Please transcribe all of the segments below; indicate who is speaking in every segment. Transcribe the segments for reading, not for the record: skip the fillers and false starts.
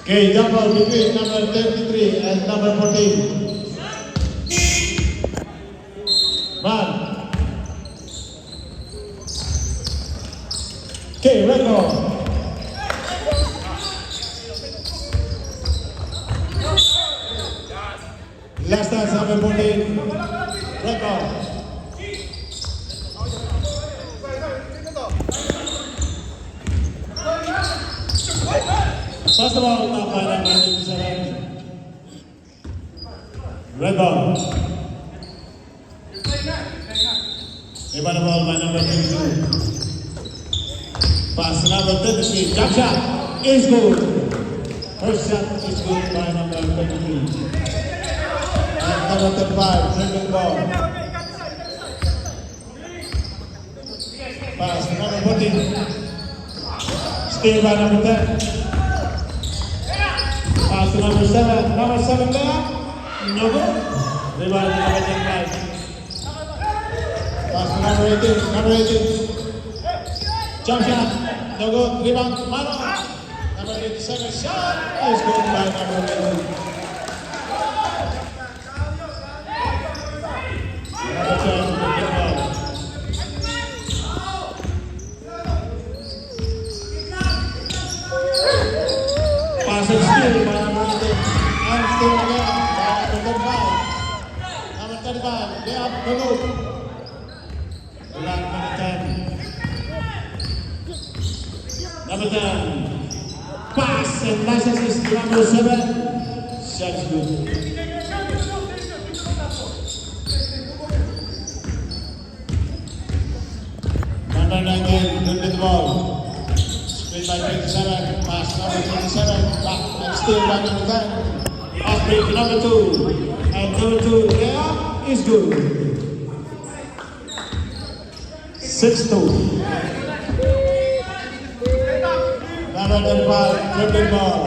Speaker 1: Okay, double between number 33 and number 14. Man. Okay, red ball. Last dance number 14. Red ball. First of all, now by number 87. Red ball. Rebound ball by number 22. Pass to number 33. Jump shot is good. First shot is good by number 23. And number 35, dribbling ball. Pass to number 14. Steal by number 10. Pass to number 7. Number 7 there. No good. Rebound to number 25. Pass to number 18. Number 18. Jump shot. No good. Rebound. Mano. Number 27. Shot is good by number 18. Number 10. Good ball. Pass and steal by number 18. And steal again by number 35. Number 35. Lay up. No good. Number 10. Number 10. Pass and nice assist to number 7. Shot's good. Number 19, good with the ball. Screen by 27. Pass number 27. Back and steal by number 10. Off break number 2. And number 2 there is good. 6-2. Number 35, dribbling ball.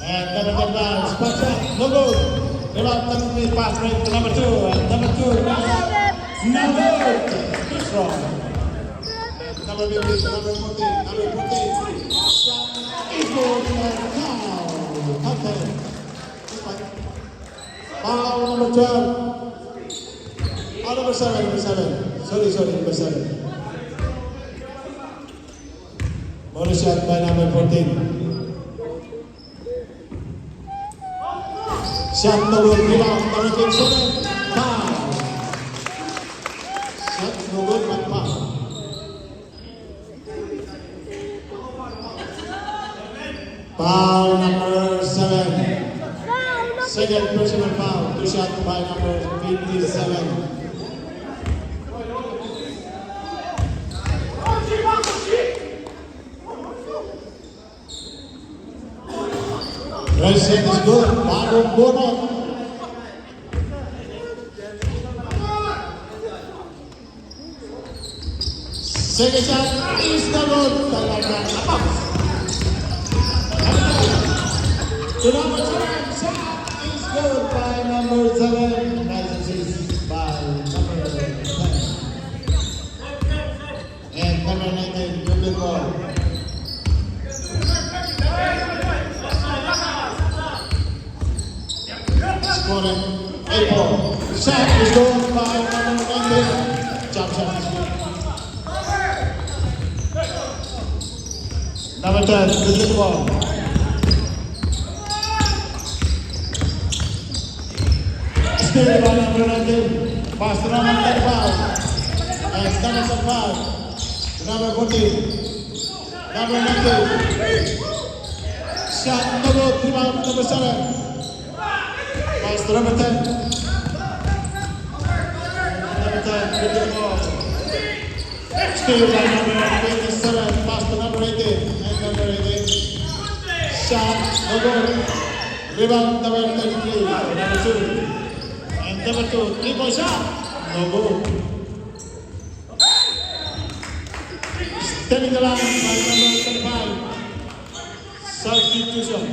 Speaker 1: And number 35, spot shot, no good. Rebound, number pass break to number 2. And number 2, no good. Too strong. Number 15, number 14, number 14. Shot is good. Foul. Okay. Foul number 12. Oh, number 7, number 7. Sorry, number 7. Bonus shot by number 14. Shot no good, rebound, number 27. Foul. Shot no good, but foul. Foul number 7. Second personal foul. 2 shots by number 57. Right set is good. Bagong bunot. Second shot is the good. Talagang apak. To number 7. Shot is good by number 7. Nice assist by number 10. And number 19. Good ball. Scoring 8-4. Shot is good by number 19. Jump shot is good. Number 10, good with the ball. Steal by number 19. Pass to number 35. And number 5. To number 14. Number 19. Shot no good. Rebound number 7. Pass to number 10. Number 10, good with the ball. Steal by number 27. Pass to number 18. Number 18. Shot, no good. Rebound, number 33. Number 2. And number 2, 3-point shot. No good. Stepping the line by number 35. Substitution.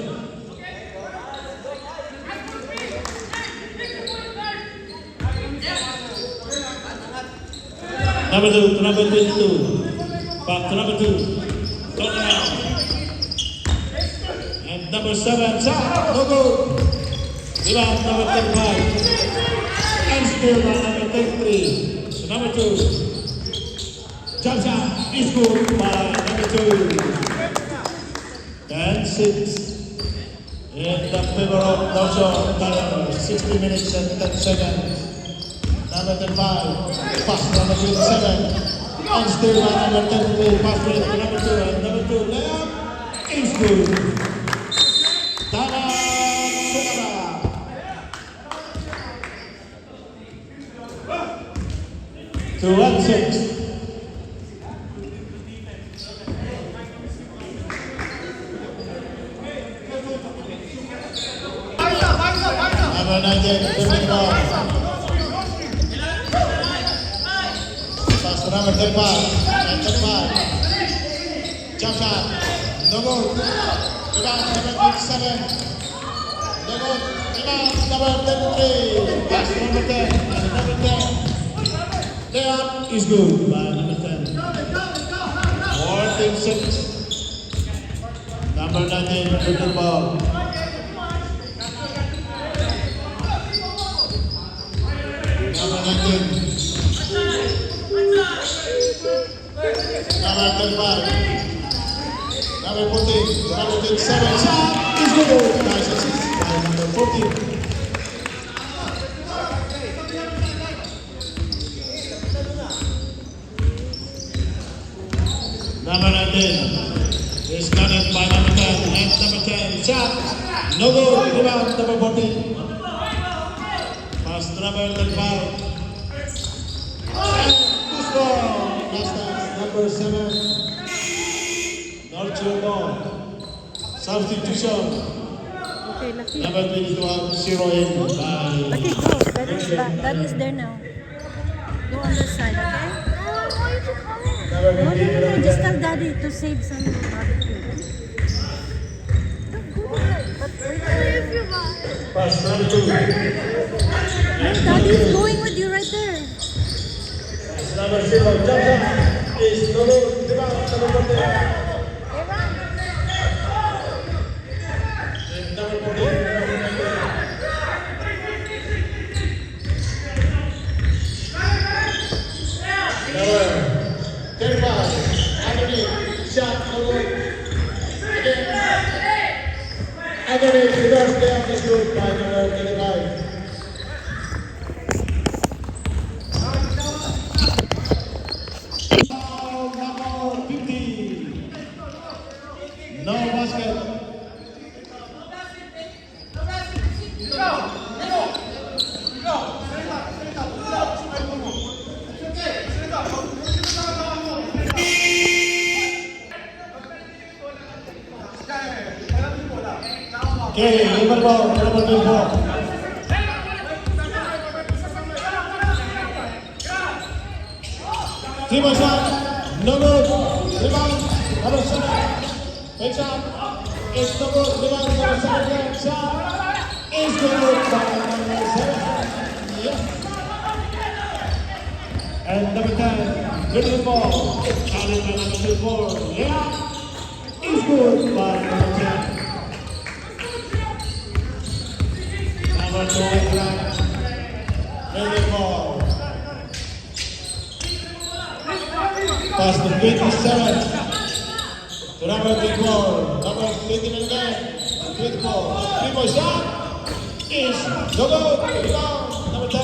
Speaker 1: Number 2 to number 22. Back to number 2. Turn around. And number 7. Shot. No good. Rebound number 35. And still by number 33. So number 2. Jump shot is good by number 2. And 6. In the favor of Dojo Tyler, 60 minutes and 10 seconds. Number 35, pass number 27. And still by number 33, pass break to number 2. And number 2, layup is good. Tyler Sugara. 2 and 6. Number 19, Kevin Ball. Pass to number 35. And 35. Jump shot. No good. Rebound number 27. No good. Rebound number 33. Pass to number 10. And number 10. Layup is good by number 10. 14-6. Number 19, Kevin Ball. Number 19. Number 35. Number 14. Number 27. Shot is good. Nice assist by number 14. Number 19 is guarded by number 10. And number 10. Shot. No good. Rebound number 14. Pass to number 35. And to score. Last time, number 7. North Ball. Substitution.
Speaker 2: Okay, Lucky.
Speaker 1: Number 22 out, 0 in by...
Speaker 2: Lucky, go. That is there now. Go on the side, okay?
Speaker 1: Number
Speaker 2: No,
Speaker 1: 15.
Speaker 2: just tell Daddy to save some barbecue. But wait,
Speaker 1: Pass number 2.
Speaker 2: Daddy is going with you right there.
Speaker 1: Number 0, jump shot is no good. Rebound number 14. And number 14. Number 35. Underneath. Shot no good. Again. Underneath. Reverse layup is good by number 35. Number 50. No basket. Okay, number ball, number 24. Three-point shot, no good. Rebound, number 7. Take shot, it's no good. Rebound, number 7. Shot is good by number 7. Yes. And number 10, dribble ball, challenge by number 24. Yeah, is good by number 10. Number 29, dribble ball. Pass to 27. To number 24. Number 29 again. 24. Three-point shot is no good. Rebound. Number 10.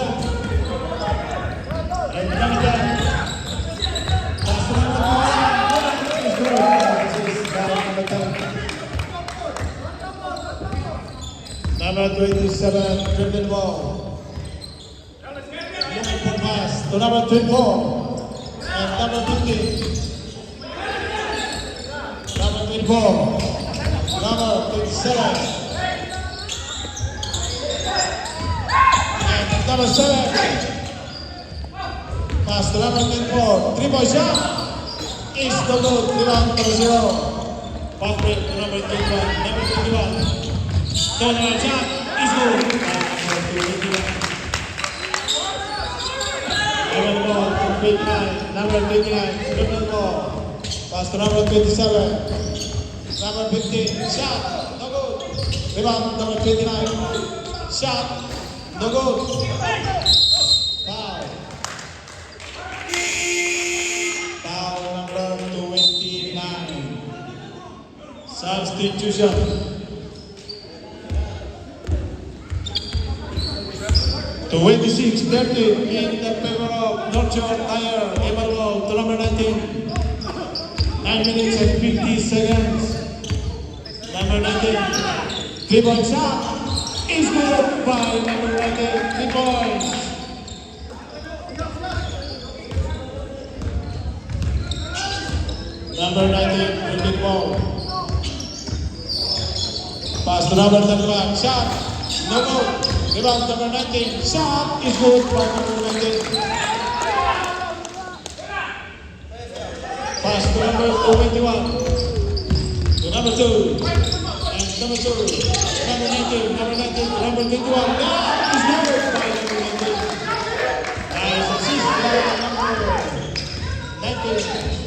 Speaker 1: And number 10. Pass to number 9. Is good. This is number 10. Number 27. Dribbling ball. Looking for pass to number 24. And number 15. Number 24. Number 27. And number 7. Pass to number 24. Three-point shot is no good. Rebound number 0. Pass break to number 21. Number 21. Turnaround shot is good. Number 21. Number ball to number 29, dribble ball. Pass to number 27. Number 15, shot, no good. Rebound, number 29. Shot, no good. Foul. Foul number 29. Substitution. 26-30 in the favor of North Shore Tire. Emerald to number 19. 9 minutes and 50 seconds. Number 19. 3-point shot is good by number 19. 3 points. Number 19 will be ball. Pass to number 31. Shot. No good. Rebound number 19. Shot is good by number 19. Pass to number 21. To number 2. And number 2. Number 19. Number 19. Number 21. Yeah, is good by number 19. Nice assist by number 19.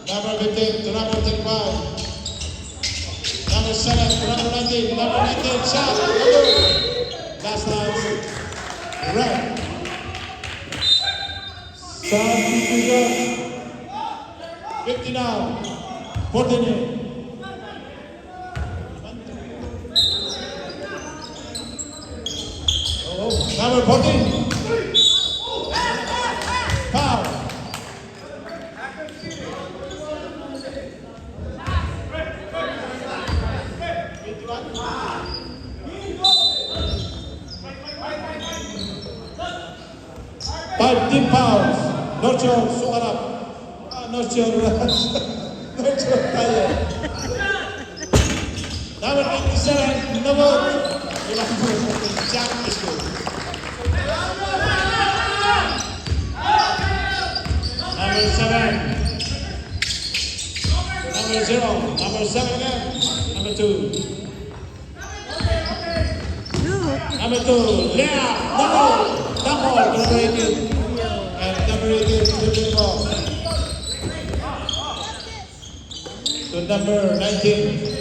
Speaker 1: Number 15 to number 35. Number 7 to number 19. Number 19 shot. Last time. Red. Substitution. 50 now. 14. Oh, number 14. Foul. Five team fouls. North Shore, sukarap. North Shore, North Shore tayo. Number 87, no vote. Jack is good. Number 7. Number 0. Number 7 again. Number 2. Number 2, Leah, double, number 18. And number 18, the ball. To number 19.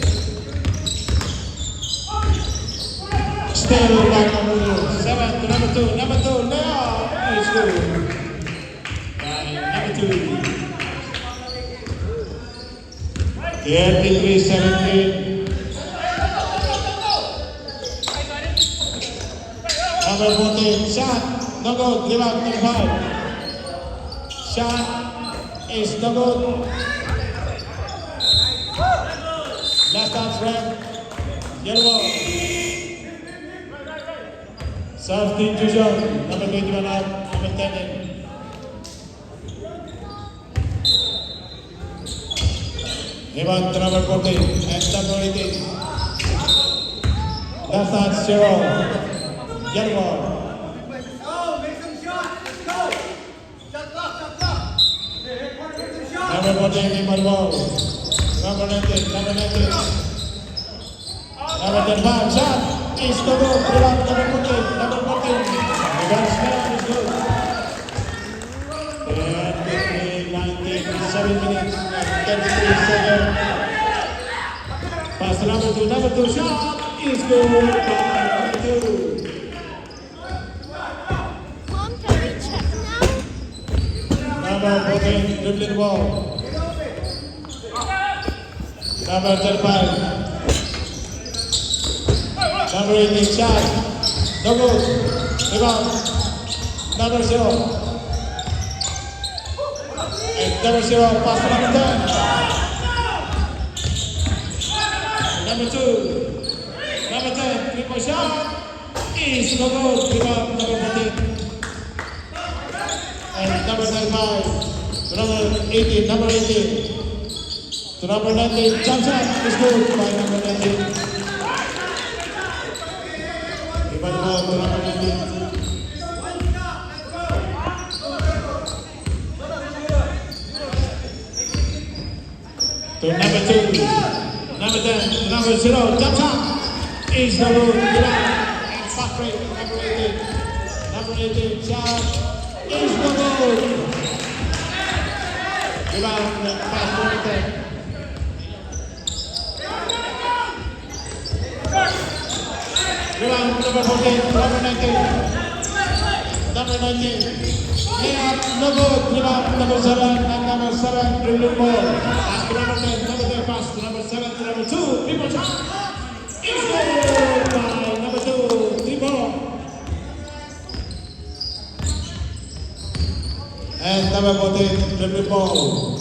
Speaker 1: Still by number 7 to number 2. Number 2, Leah is good. By number 2. 33-17. Number 14, shot, no good, rebound, number 5. Shot is no good. Last dance, red, yellow ball. Substitution, number 21 out, number 10 in. Rebound to number 14 and number 18. Last dance, 0. Yellow ball.
Speaker 3: Oh, make some shots. Let's go. Shot clock.
Speaker 1: Number 14, yellow ball. Number 19, number 19. Number 35, shot is no good. Rebound, number 14, number 14. Rebound snap is good. 7 minutes and 33 seconds. Pass to number 2, shot is good by number 2. Number 14, dribbling ball. Number 35. Number 18, shot. No good. Rebound. Number 0. And number 0, pass to number 10. Number 2. Number 10, 3-point shot. Is no good. Rebound, number 14. And number 35, to number 18, number 18, to number 19, jump shot is good by number 19. Iba the ball to number 19. To number 2, number 10, to number 0, jump shot is no good. And fast break, number 18. Number 18 shot is no good. Rebound pass to number 10. Rebound number 14, number 19. Number 19. Layup, no good. Rebound number 7 and number 7 dribbling ball. Pass to number 10, number 10 pass to number 7 to number 2. Triple shot. Is good by number 2, Tibor. And number 14 dribbling ball.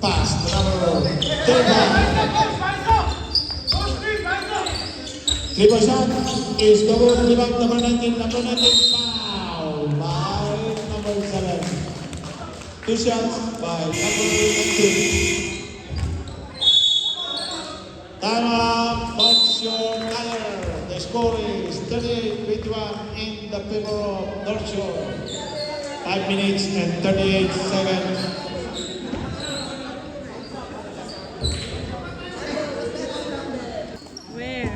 Speaker 1: Pass to number 10. Triple shot is no good. Rebound number 19. Number 19 foul by number 7. 2 shots by number 19. Time up. What's your color? The score is 38-21 in the favor of North Shore. 5 minutes and 38 seconds.
Speaker 2: Where?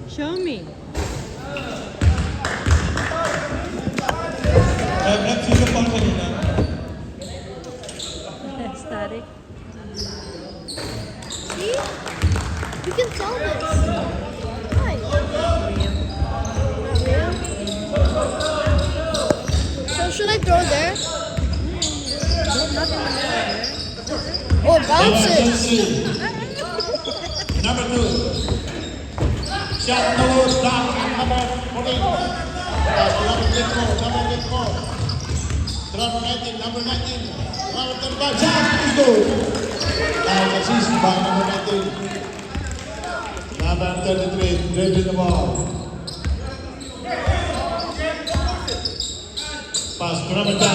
Speaker 2: Show me.
Speaker 3: Nag-season pa kanina.
Speaker 2: Static. See? You can sell this. Why? Not real?
Speaker 4: So should I throw there?
Speaker 2: Nope, not in the middle.
Speaker 4: Or bounce it?
Speaker 1: Number 2. Shot no good. Block and number 14. Pass to number 24. Number 19. Number 19. Number 35. Shot is good. Now assist by number 19. Number 33. Dribbling the ball. Pass to number 10.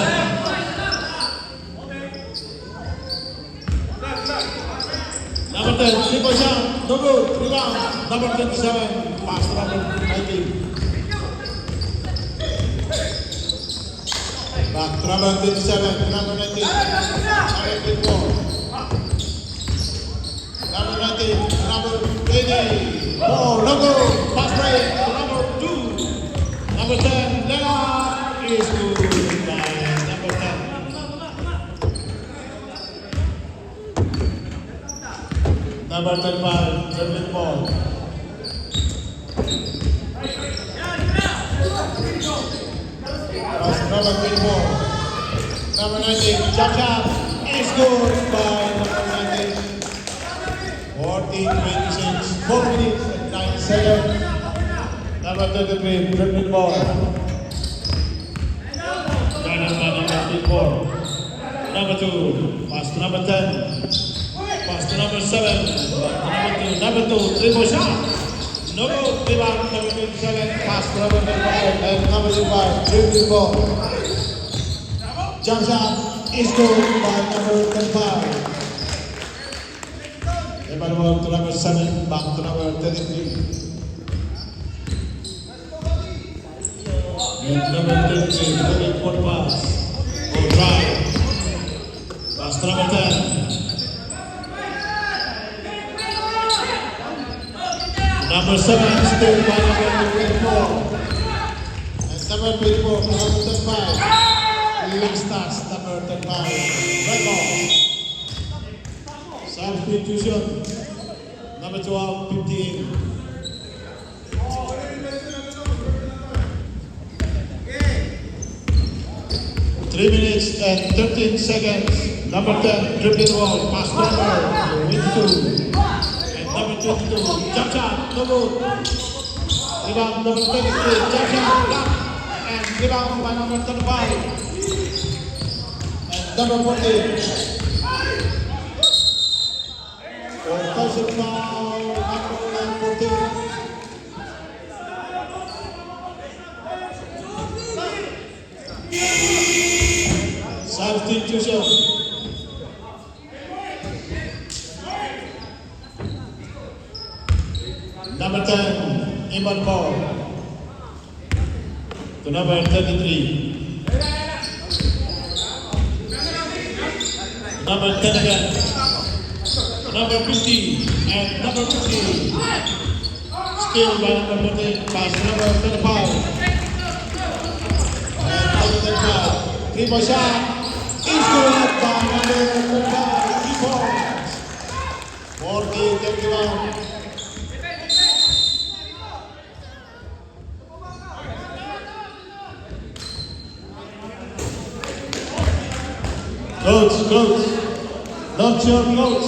Speaker 1: Number 10, triple shot, no good, rebound. Number 27, pass to number 19. Back to number 27, number 19. Number 24. Number 19, number 20. Oh, no good, pass break to number 2. Number 10, Lela is good by number 10. Number 35, dribbling ball. Pass number 24. Number 19, jump shot is good by number 19. 14-26, 4 minutes and 9 seconds. Number 33, dribbling ball. Guarded by number 34. Number 2, pass to number 10. Pass to number 7. Number 2, triple shot. No good. Rebound number 27. Pass to number 25. And number 5, dribbling ball. Jump shot is good by number 25. Rebound ball to number 7. Back to number 33. And number 33, dribbling ball pass. Or drive. Pass to number 10. Number 7 still by number 24. And number 24 to number 35. Last touch, number 35. Red ball. Substitution. Number 12, 15. Three minutes and 13 seconds. Number 10, dribbling the ball. Pass number 22. Number 22, jump shot, no good. Rebound number 23, jump shot, block. And rebound by number 35. And number 14. Offensive foul, number 14. Substitution. Number 10, Iman ball. To number 33. Number 10 again. Number 15 and number 15. Still by number 14, pass number 35. 35. Three-point shot. Is good by number 35. 3 points. 40-31. Coach. Not your coach.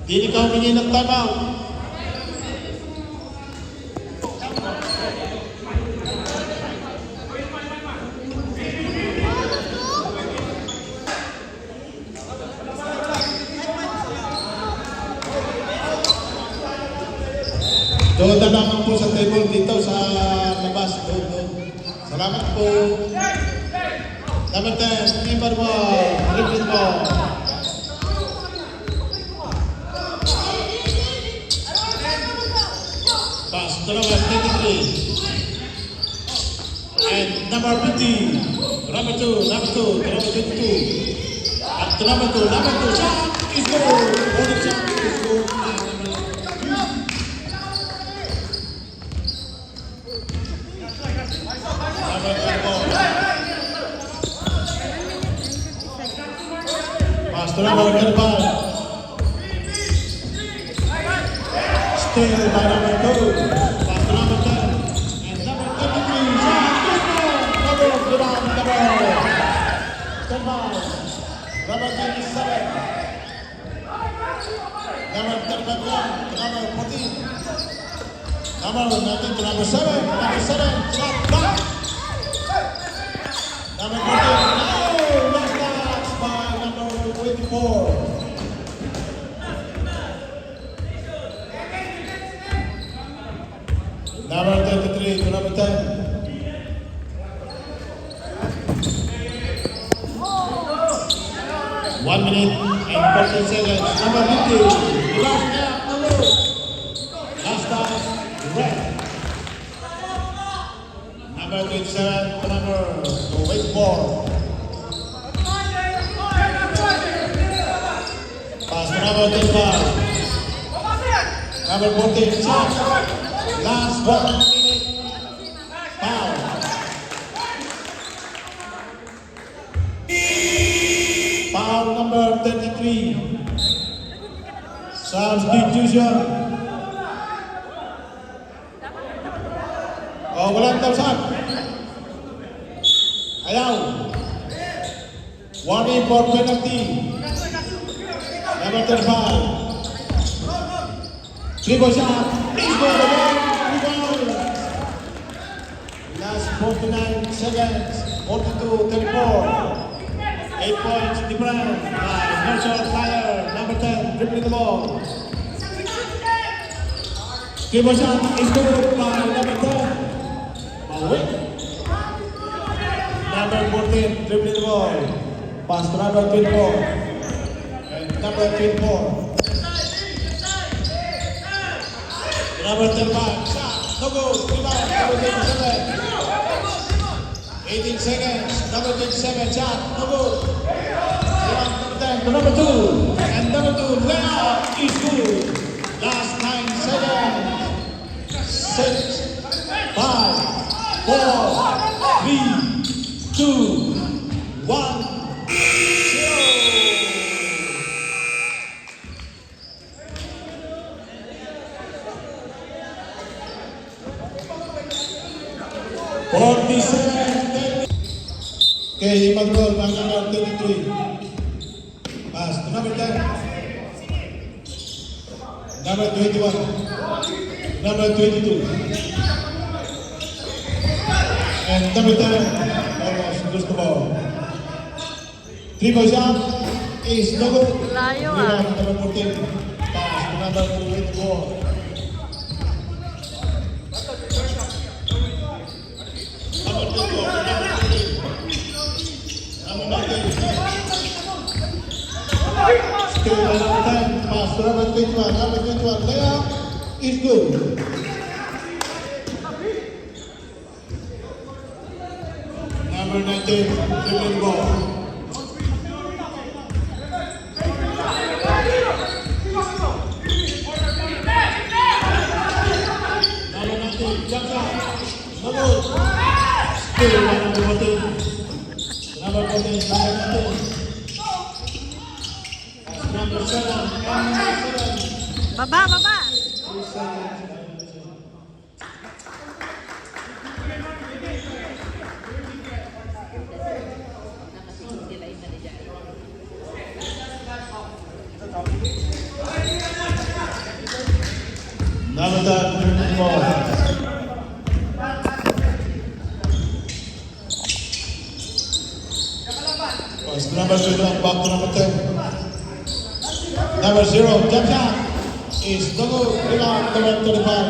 Speaker 1: Hindi ka humingi ng timeout. Doon na naman po sa table dito sa labas. Doon. Salamat po. Number 10, number 1, repeat ball. Pass to number 23. And number 50. Number 2, number 22. Up to number 2, shot is good. Only shot is good. Number 24. Pass to number 35. Still by number 2. Pass to number 10. And number 33. Shot is good. Stand by. Number 27. Number 35 to number 14. Number 19 to number 7. Number 7. Shot back. Number 14. No! Last touch by number 24. Number 33 to number 10. One minute and 14 seconds. Number 50. Last gap. Last touch. Red. Number 27 to number 24. Pass to number 35. Number 14, shot. Last 1 minute. Foul. Foul number 33. Substitution. Oh, walang tausan. Ayaw. Warning for penalty. Number 35. Triple shot. Please go to the rebound. Last 49 seconds. 42-34. 8 points different by Marshall Fire. Number 10, dribbling the ball. Triple shot is good by number 10. Away. Number 14, dribbling the ball. Pass to number 24. And number 24. Number 35, shot, no good, rebound, number 27. 18 seconds, number 27, shot, no good. Rebound, number 10 to number 2. And number 2, layup is good. Last 9 seconds. 6, 5, 4, 3, 2, 1, 0. Okay, mag-roll ng number 33. Pass to number 10. Number 21. Number 22. And number 10. Almost lose the ball. Triple shot is no good.
Speaker 2: Layo
Speaker 1: Rebound, number 14. Pass to number 24. Still another time, pass to number 21. Number 21, layup is good. Number 19, dribbling ball. Number 19, jump shot. No good. Still number 14.
Speaker 2: Baba, baba.
Speaker 1: 3 seconds. Namadan, turning ball. Pass to number 2, back to number 10. Number 0, jump shot. Is no good. Rebound, number 35.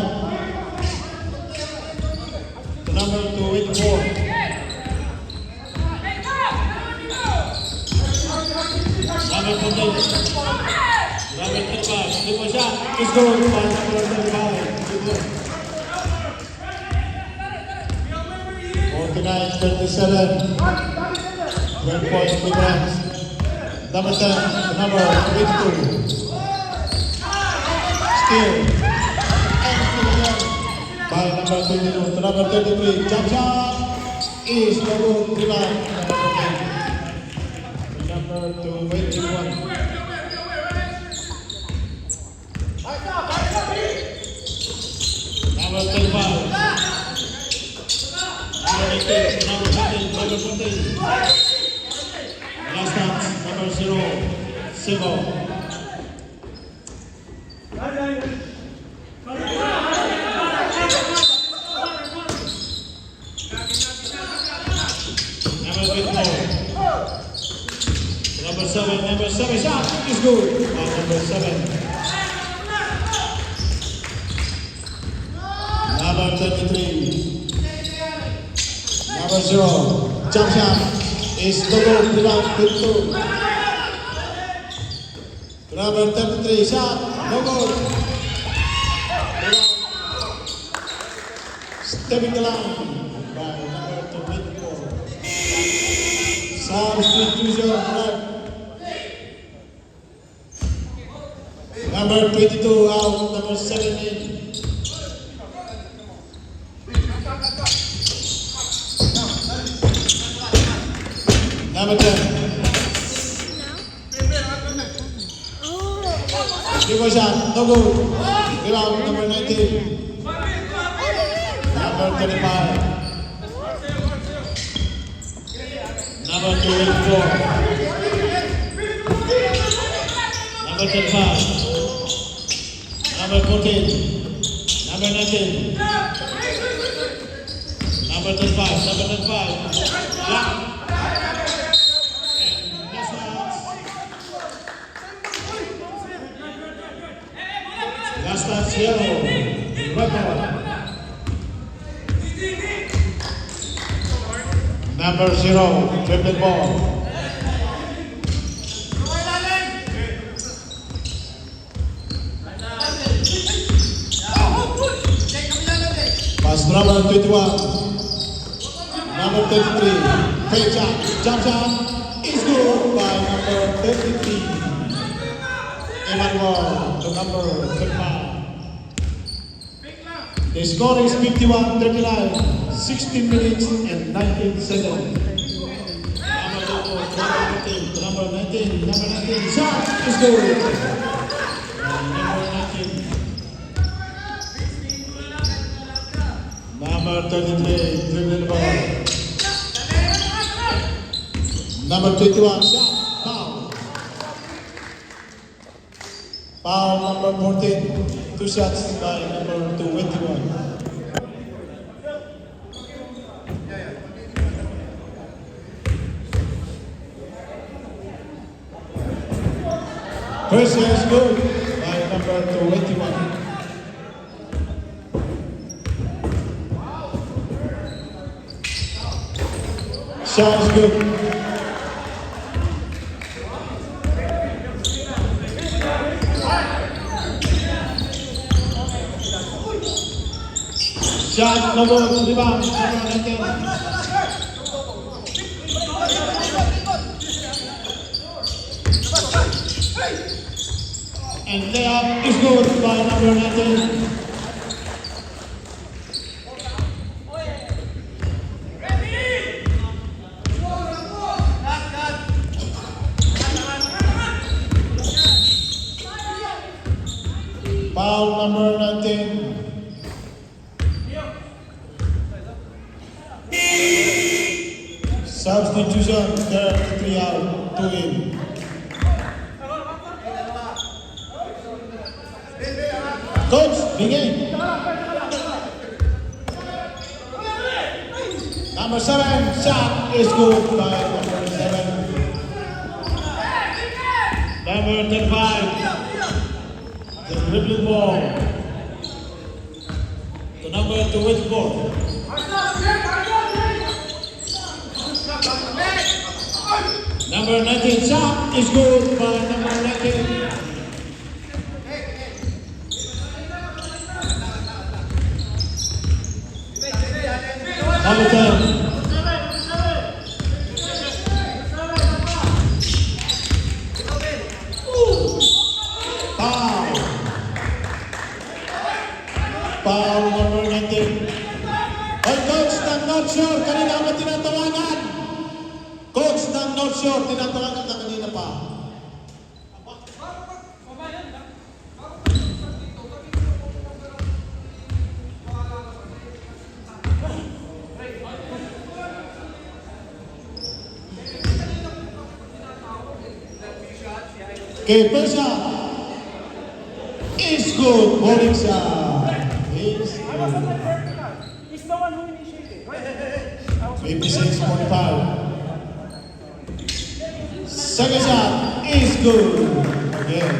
Speaker 1: To number 24. Number 14. Number 35. Triple shot. Is good. By number 35. Good work. 49-37. 12 points difference. Number 10, number 22. Steal. And steal again. By number 22 to number 33. Jump shot is no good. Rebound. Number 21. Number 35. Number 18. Number 15. Number 14. Last dance, number 0, Sigo. Number 24. Number 7 shot is good. Number 7. Number 33. Number 0, jump shot. Is no good. Rebound, good two. Number 33, shot, no good. Rebound. Stepping the line by number 24. Substitution right. Number 22 out, number 17. Number 10. Triple shot, no good. Rebound, number 19. Number 35. Number 24. Number 35. Number 14. Number 19. Number 35. Number 35. Yeah. Last dance yellow, record. Number 0, triple ball. Pass to number 21. Number 33, fake shot, jump shot, is good by number 33. Emmanuel to number 35. The score is 51-39, 16 minutes and 19 seconds. Number 19, shot is good. Number 33, dribble ball. Number 21, shot, foul. Foul number 14, 2 shots by number 21. First is good by number 21. Shot is good. Shot no good, rebound, number 19. And layup is good by number 19. number 19. Substitution, there are 3 out, 2 in. Coach, begin. Number 7, shot is good by number 7. Number 35, the dribbling ball to number 24. Number 19, shot is good by number 19. Number 10. Foul. Foul number 19. Hoy, coach, ng North Shore, kanina ba tinatawagan? Coach ng North Shore, tinatawagan ka kanina pa. Okay, first shot is good. Bowling shot is good.
Speaker 3: He's the one who initiated.
Speaker 1: 56.5. Second shot is good. Again.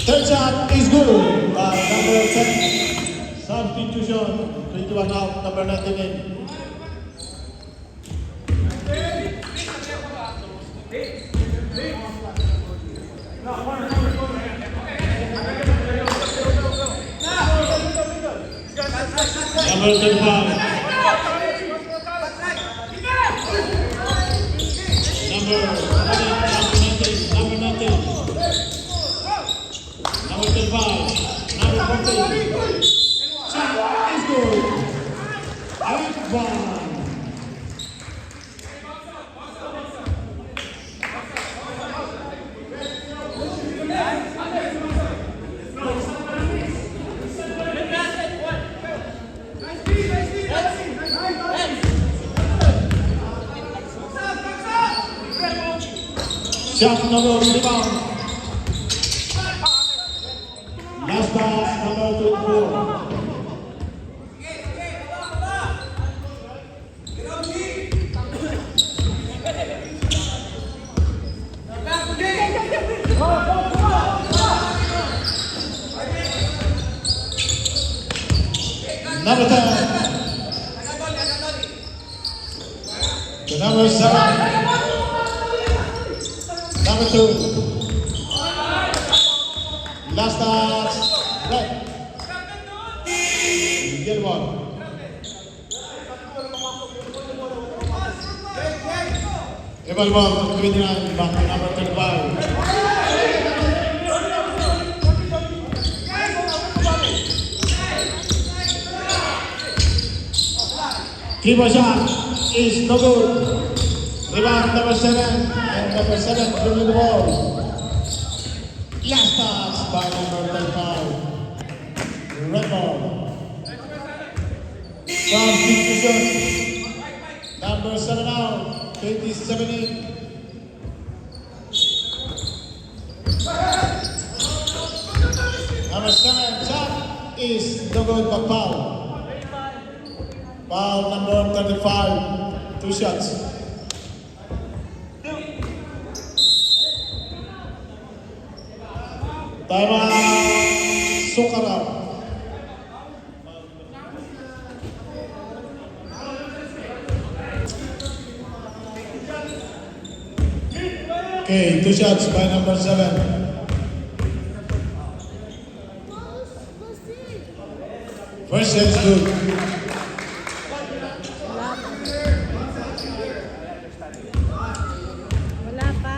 Speaker 1: Third shot is good. Number 10. Substitution. 21 out. Number 19 in. Number 35. Number 19. Number 35. Number 14. Shot is good. 8-1. Shot number 5. Last pass number 24. Number 10. The number 7. Number 2. Last touch. Right. Get one. Eval ball to 29. Back to number 35. Keeper shot is no good. Rebound number 7 and number 7 dribbling the ball. Last pass by number 35. Red ball. Substitution. Number 7 out. 27 in. Number 7 shot is no good but foul. Foul number 35. 2 shots. Time out. Sukarap. Okay, 2 shots by number 7. First shot's good.
Speaker 2: Wala pa.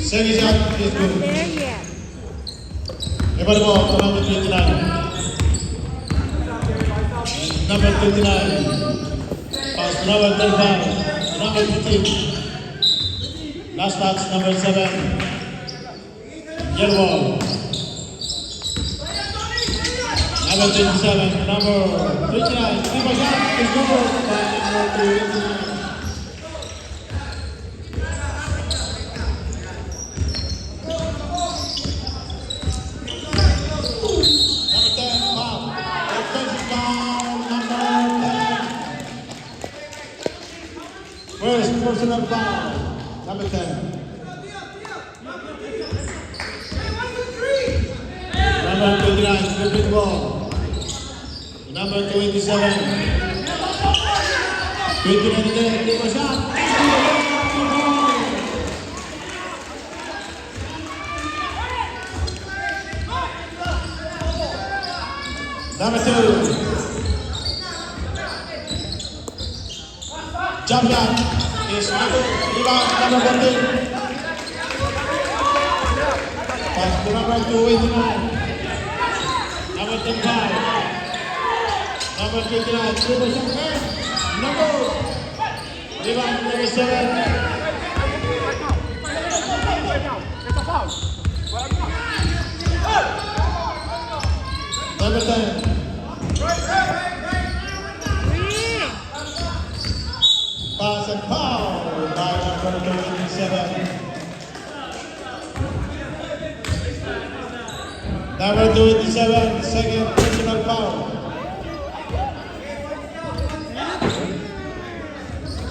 Speaker 1: Second shot is
Speaker 2: Not
Speaker 1: good.
Speaker 2: there yet.
Speaker 1: Ever mo, number 29. Number 29. Pass to number 35. Number 15. Last touch, number 7. Yellow ball. Number 27. Number 29. Number shot is good by number 29. Number 10, foul. Offensive foul, number 10. First personal foul, number 10. Number 29, flipping ball. Number 27. 29 again, take a shot. Number 2. Jump shot is number 14. Pass to number 29. Number 35. Number 29. Triple shot. Number. Rebound number 7. Number 10. Pass and foul by number 27. Number 27, second personal foul.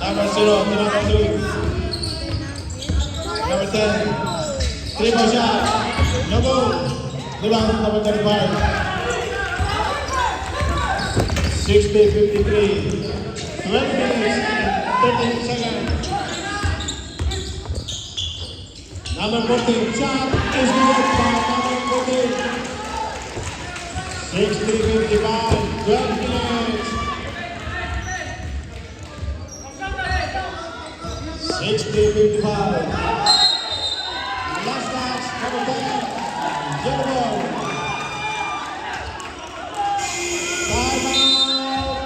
Speaker 1: Number 0 to number 2. Number 10. Triple shot. No good. Rebound number 35. 60-53. 12 minutes and 13 seconds. Number 14, shot is good by number 14. 60-55, 12 minutes. 60-55. Last touch, number 10, yellow ball. Timeout.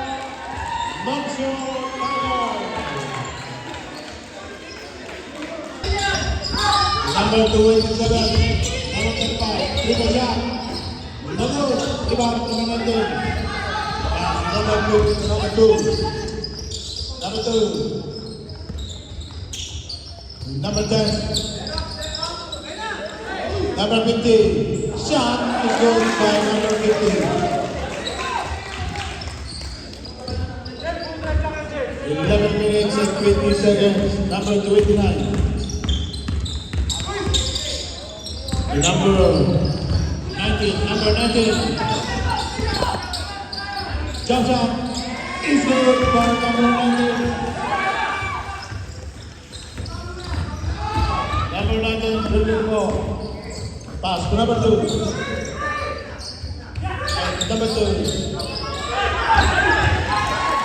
Speaker 1: Monsoon timeout. Number 27, number 35, triple shot. No good. Rebound to number 10. Number 2. Number 2. Number 10. Number 50. Shot is good by number 50. 11 minutes and 20 seconds. Number 29. Number 19. Jump shot is good by number 19. Number 19, dribbling ball. Pass to number 2. And number 2.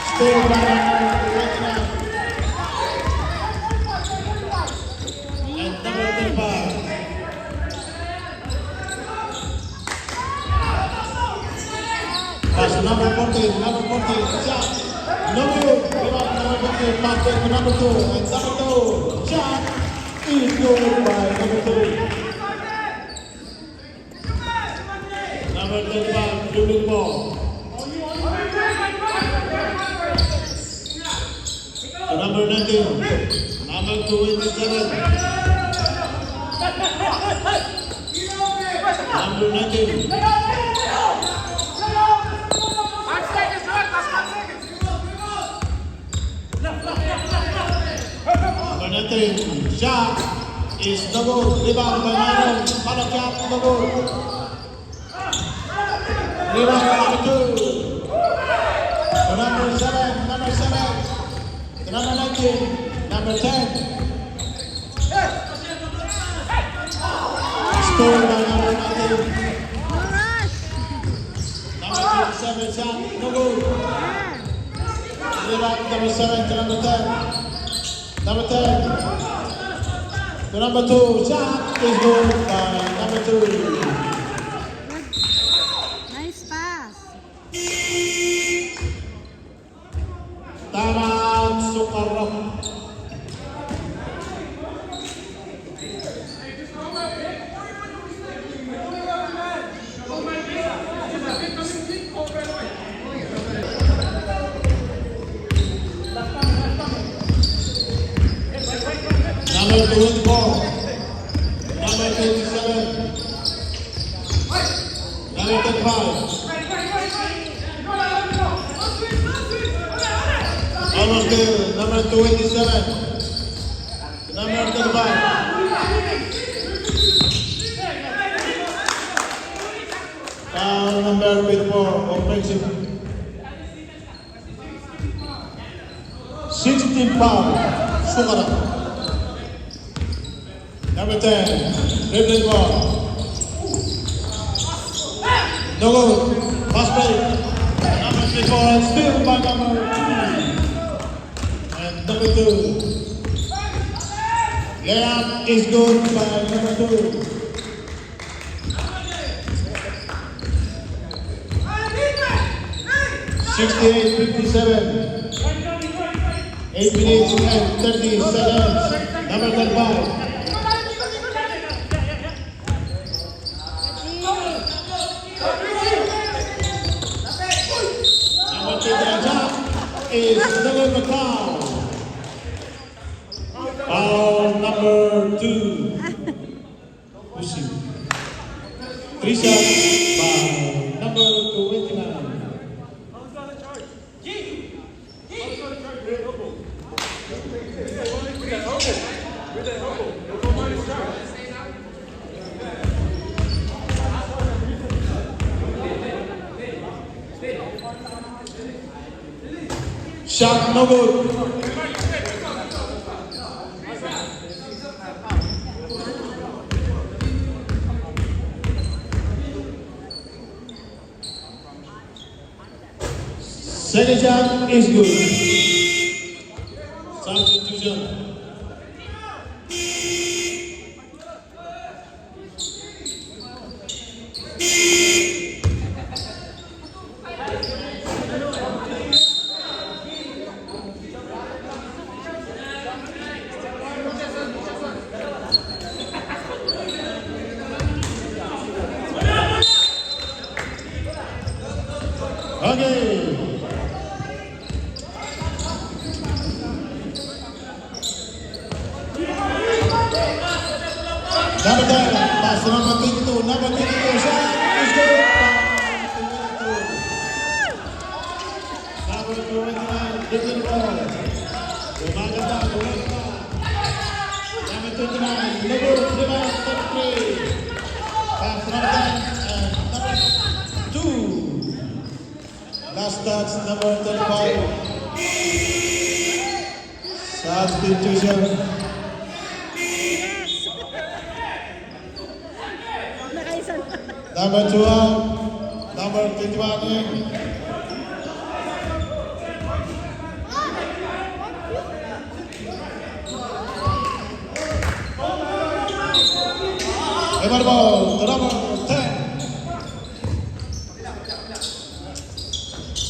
Speaker 1: Still by number 29. And number 35. Pass to number 14. Number 14. Shot. No good. Rebound number 14. Pass to number 2. And number 2. Shot is good by number 3. Number 35, dribbling ball. To number 19, number 27. Number 19. Number 19, shot is no good. Rebound by Myron. Follow cap, no good. Rebound number 2. To number 7. To number 19. Number 10. Stolen by number 19. Number 27 shot, no good. Rebound number 7 to number 10. Number 10. To number 2, shot is good by number 2.
Speaker 2: Nice pass.
Speaker 1: Tama! Sukarap. Number 24. Number 27. Number 35. Almost there. Number 27. Number 35. Foul number 24. Offensive. 16 foul. Sukarap. Number 10, dribbling ball. No good. Pass break. Number 24, still by number 2. And number 2. Layup is good by number 2. (68-57). 8 minutes and 30 seconds. Number 35. Is Dylan McCall. Foul number 2. Pushing. 3 shots by number 29. Shot no good. Second shot is good. Substitution. Okay. Number 10, pass to number 22. Number 22, shot is good. Number 29, dribbling ball. Umaga pa. Number 29, Lego, 33. Pass to number 10 and number 2. Last touch, number 35. Substitution. Number 12, number 21. Ever ball to number 10.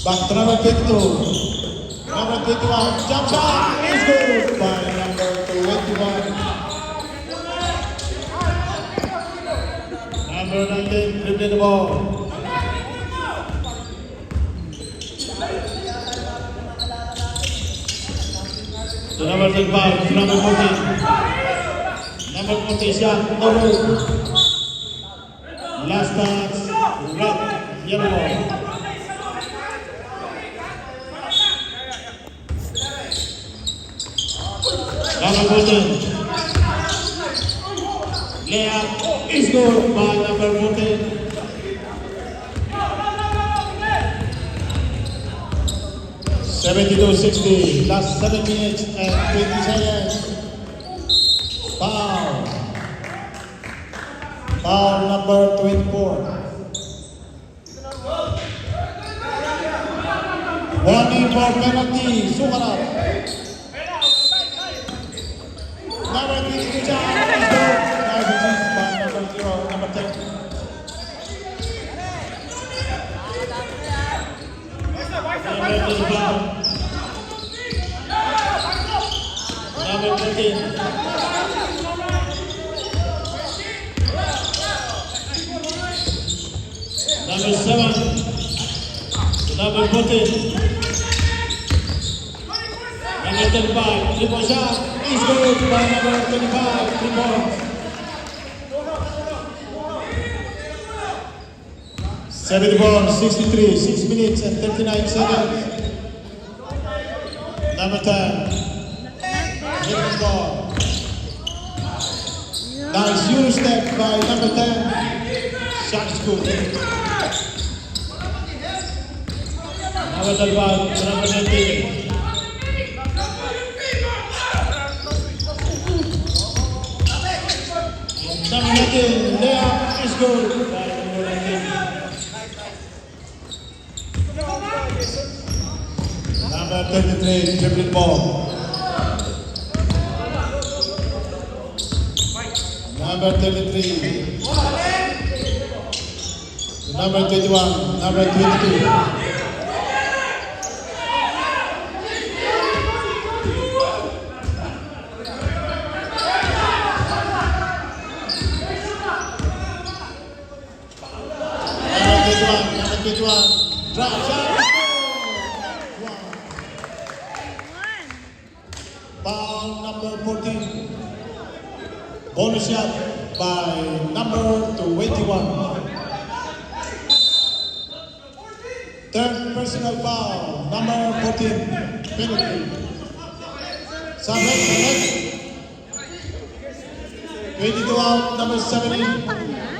Speaker 1: Back to number 22. Number 21, jump shot is good by number 21. Number 19, dribbling the ball. To number 35, to number 14. Number 40, shot, no good. Last touch, red, yellow ball. Number 14. Layup is good by number 14. (72-60). Last 7 minutes and 20 seconds. Foul. Foul number 24. Warning for penalty. Sukarap. Number 3, shot is good. Nice assist by number 0, number 10. Number 35. Number 13. Number 7. Number 14. Number 35. Triple shot. Is good by number 25. 3 points. 74-63. 6 minutes and 39 seconds. Number 10. Hit the ball. Nice Euro step by number 10. Shot is good. Number 35 to number 19. Number 19, layup is good by number 19. Number 33, dribbling ball. Number 33. Number 21, number 22. Number 21, drop shot. Foul number 14. Bonus shot by number 21. Third personal foul, number 14. Penalty. Subject, 22 out, number 17.
Speaker 2: Wala pa na.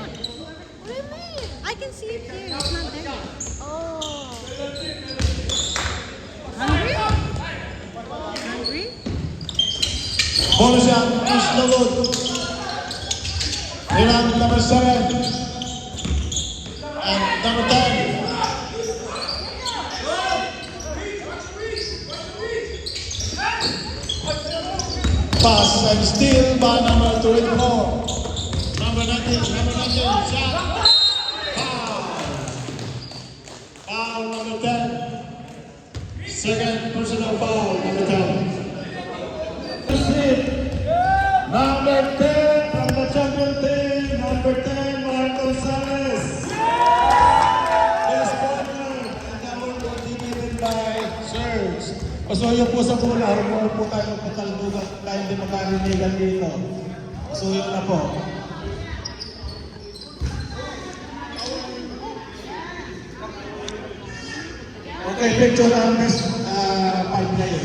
Speaker 2: What do you mean? I can see it here. It's not there. Oh. Hungry? Hungry?
Speaker 1: Bonus shot is no good. Rebound number 7. And number 10. Pass and steal by number 24. Number 19, shot. Foul. Foul number 10. Second personal foul, number 10. Number 10 from the champion team, number 10, Mark Gonzalez. This corner, and that will be given by Serge. Pasuyo po sa bola, huwag po tayo pataldugan dahil hindi makarinigan dito. Pasuyo na po. Okay, picture on this 5 na yun.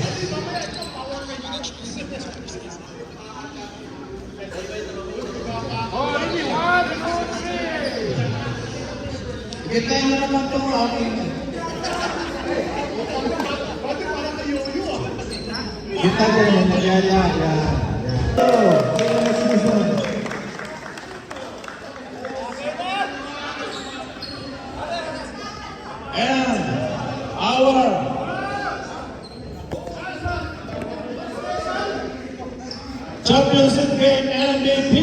Speaker 1: Kita nyo naman itong aking. Kita ko yun. Yan. And our championship game MVP.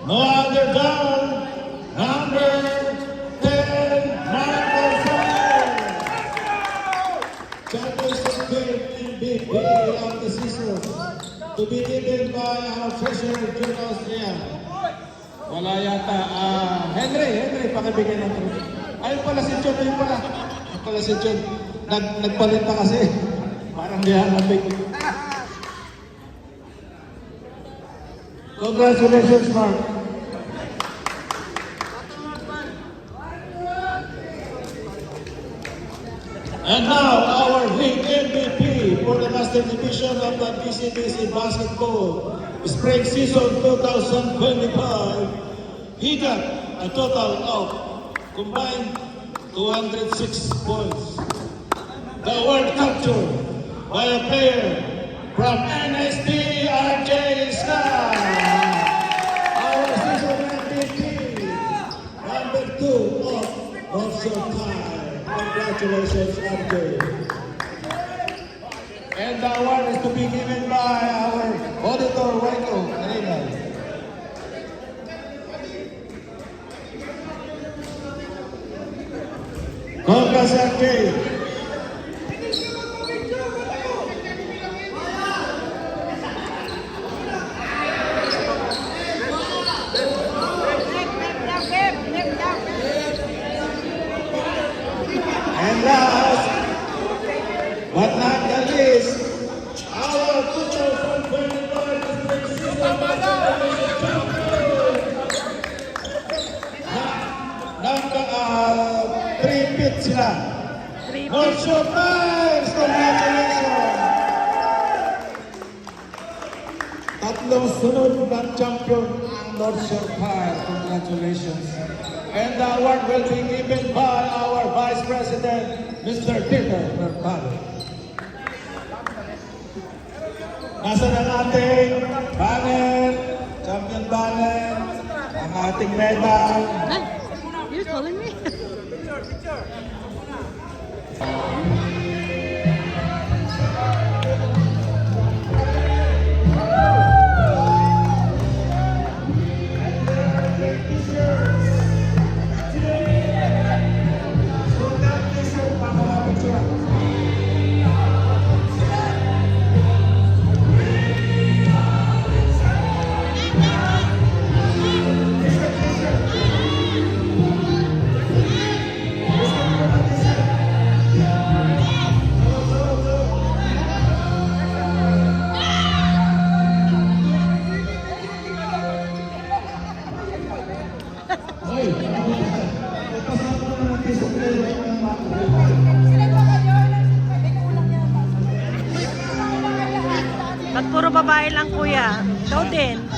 Speaker 1: No other than number 10, Mark Gonzalez. Championship game MVP of the season. To be given by our treasurer, June Austria. Wala yata. Henry, pakibigyan ng trophy. Ayun pala si John, Ayun pala si John. Nagpalit na kasi. Parang di hanapin. Congratulations, Mark. And now, our league MVP for the Master Division of the BCBC Basketball Spring Season 2025. He got a total of combined 206 points. The award captured by a player from NSD RJ Sky. Our season MVP, number 2 of North Shore Time. Congratulations, RJ. And the award is to be given by our auditor, Waiko Raymond. Congrats, RJ. But not the least, our 2025 district season basketball champion. 3-peat sila. North Shore Pines, congratulations! Tatlong sunod na champion ang North Shore Pines. Congratulations. And the award will be given by our Vice President, Mr. Peter Mercado. Nasa ng ating banner, champion banner, ang ating medal.
Speaker 2: Hey, you're calling me? Ba't puro babae lang kuya? Ikaw din.